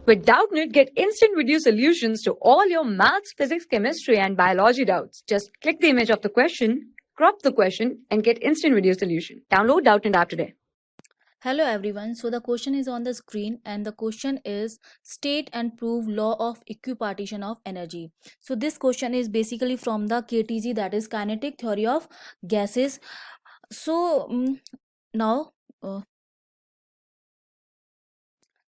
With Doubtnut, get instant video solutions to all your maths, physics, chemistry, and biology doubts. Just click the image of the question, crop the question, and get instant video solution. Download Doubtnut app today. Hello everyone. So the question is on the screen and the question is state and prove law of equipartition of energy. So this question is basically from the KTG, that is kinetic theory of gases. So now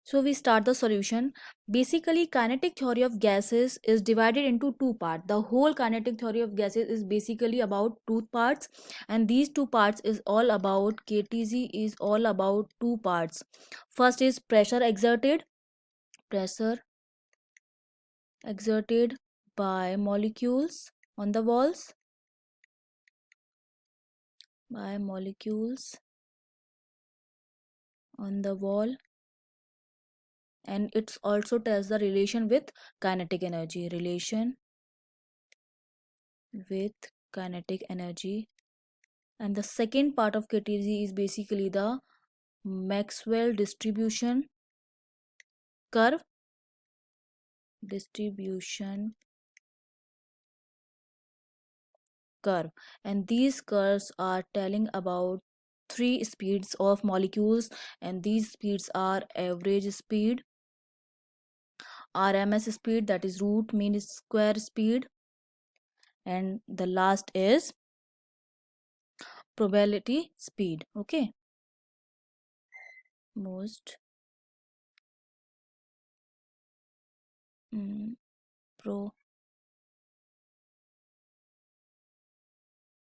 so we start the solution. Basically, kinetic theory of gases is divided into two parts. The whole kinetic theory of gases is basically about two parts, and these two parts is all about KTZ is all about two parts. First is pressure exerted by molecules on the walls by molecules on the wall, and it also tells the relation with kinetic energy and the second part of KTZ is basically the Maxwell curve distribution curve, and these curves are telling about three speeds of molecules, and these speeds are average speed, RMS speed, that is root mean square speed, and the last is probability speed. Okay, most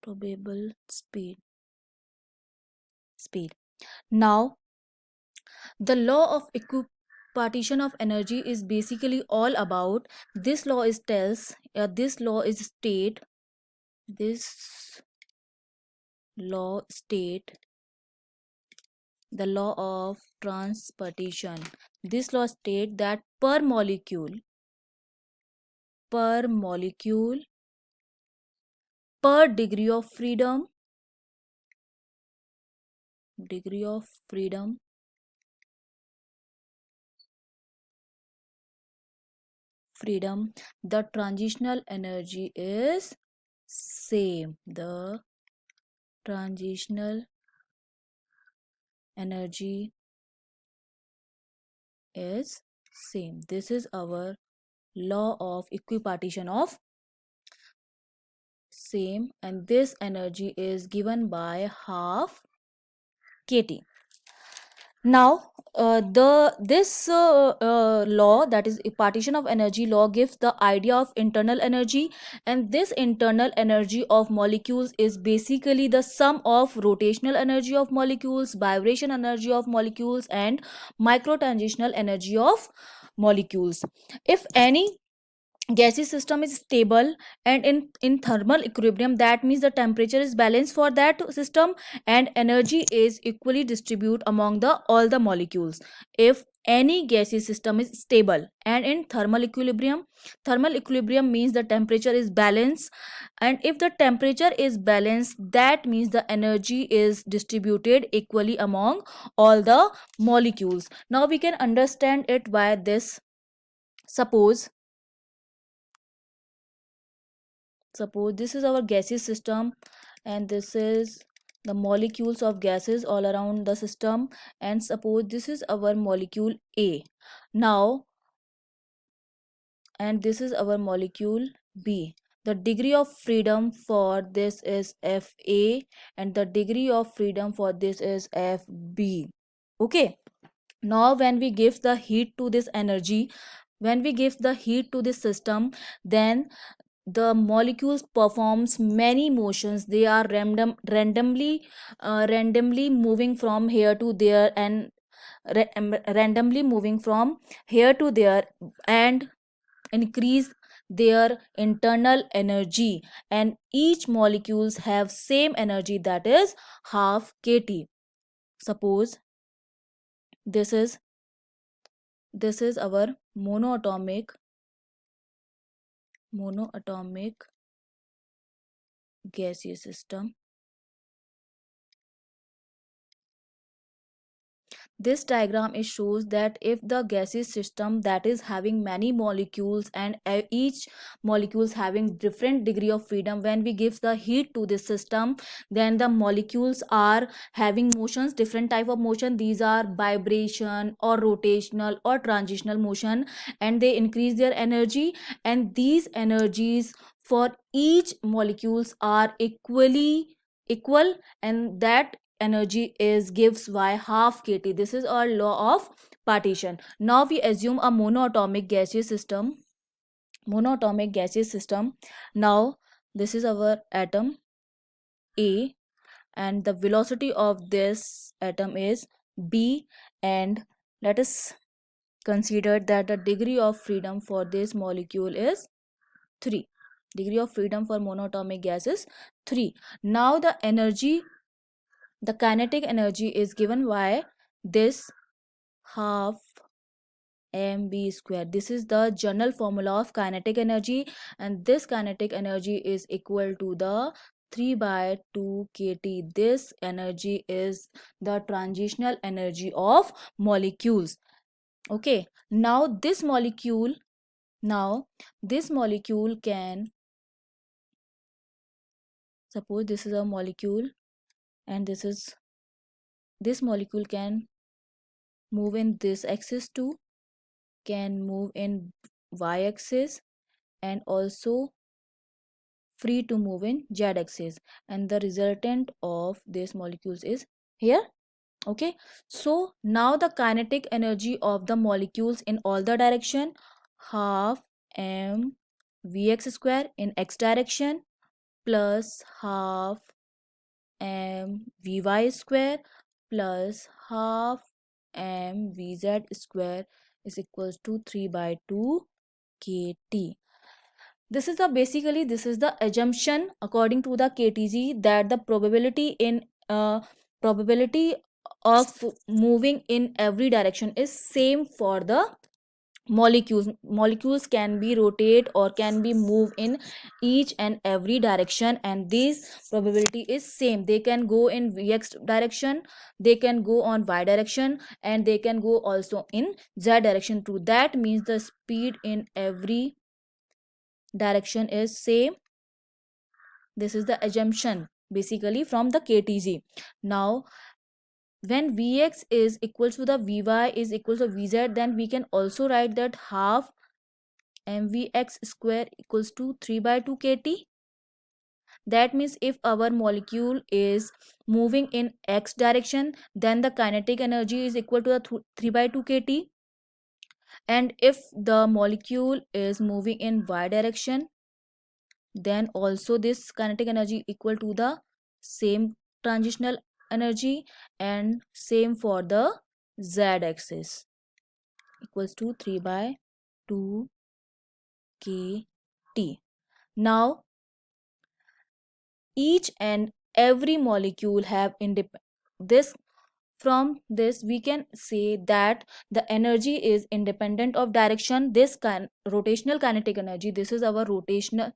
probable speed. Now the law of equipartition of energy is basically all about this law is tells this law is state this law state the law of transportation. This law state that per molecule per degree of freedom the transitional energy is same. The transitional energy is same. This is our law of equipartition of same, and this energy is given by half kT. Now this law, that is partition of energy law, gives the idea of internal energy, and this internal energy of molecules is basically the sum of rotational energy of molecules, vibration energy of molecules, and microtransitional energy of molecules. If any gaseous system is stable and in thermal equilibrium, that means the temperature is balanced for that system and energy is equally distributed among the all the molecules. If any gaseous system is stable and in thermal equilibrium means the temperature is balanced, and if the temperature is balanced, that means the energy is distributed equally among all the molecules. Now we can understand it by this. Suppose this is our gaseous system, and this is the molecules of gases all around the system, and suppose this is our molecule A now, and this is our molecule B. The degree of freedom for this is Fa, and the degree of freedom for this is Fb. Okay, now when we give the heat to this system, then the molecules performs many motions. They are randomly moving from here to there, and randomly moving from here to there, and increase their internal energy, and each molecules have same energy, that is half kT. Suppose this is our monoatomic gaseous system. this diagram it shows that if the gaseous system that is having many molecules and each molecules having different degree of freedom, when we give the heat to this system, then the molecules are having motions, different type of motion. These are vibration or rotational or transitional motion, and they increase their energy, and these energies for each molecules are equal, and that energy is gives by half kT. This is our law of partition. Now we assume a monoatomic gaseous system. Now this is our atom A, and the velocity of this atom is B, and let us consider that the degree of freedom for this molecule is 3. Degree of freedom for monoatomic gas is 3. Now the kinetic energy is given by this half mv square. This is the general formula of kinetic energy, and this kinetic energy is equal to the 3 by 2 kT. This energy is the transitional energy of molecules. Okay, now this molecule can, suppose this is a molecule, and this molecule can move in this axis too, can move in y axis, and also free to move in z axis, and the resultant of these molecules is here. Okay, so now the kinetic energy of the molecules in all the direction, half m vx square in x direction plus half m vy square plus half m vz square is equals to 3 by 2 kt. This is the assumption according to the KTZ, that the probability of moving in every direction is same for the molecules can be rotate or can be moved in each and every direction, and this probability is same. They can go in vx direction, they can go on y direction, and they can go also in z direction too. That means the speed in every direction is same. This is the assumption basically from the KTZ. Now when Vx is equal to the Vy is equal to Vz, then we can also write that half mvx square equals to 3 by 2 kt. That means if our molecule is moving in x direction, then the kinetic energy is equal to the 3 by 2 kt, and if the molecule is moving in y direction, then also this kinetic energy equal to the same transitional energy, and same for the z axis, equals to 3 by 2 kt. Now each and every molecule have this. From this we can say that the energy is independent of direction. This rotational kinetic energy, this is our rotational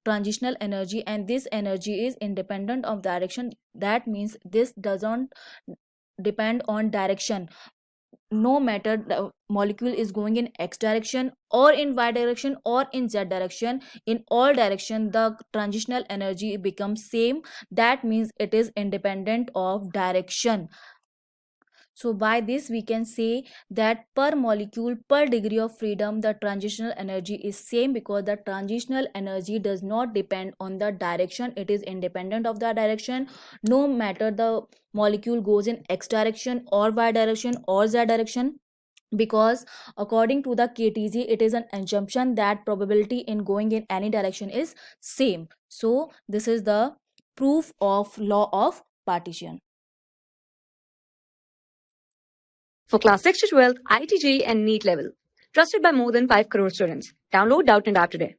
transitional energy, and this energy is independent of direction. That means this doesn't depend on direction. No matter the molecule is going in x direction or in y direction or in z direction, in all direction the transitional energy becomes same. That means it is independent of direction. So by this we can say that per molecule, per degree of freedom, the transitional energy is same, because the transitional energy does not depend on the direction. It is independent of the direction. No matter the molecule goes in x direction or y direction or z direction, because according to the KTZ it is an assumption that probability in going in any direction is same. So this is the proof of law of partition. For class 6 to 12, IIT JEE and NEET level. Trusted by more than 5 crore students. Download Doubtnut App today.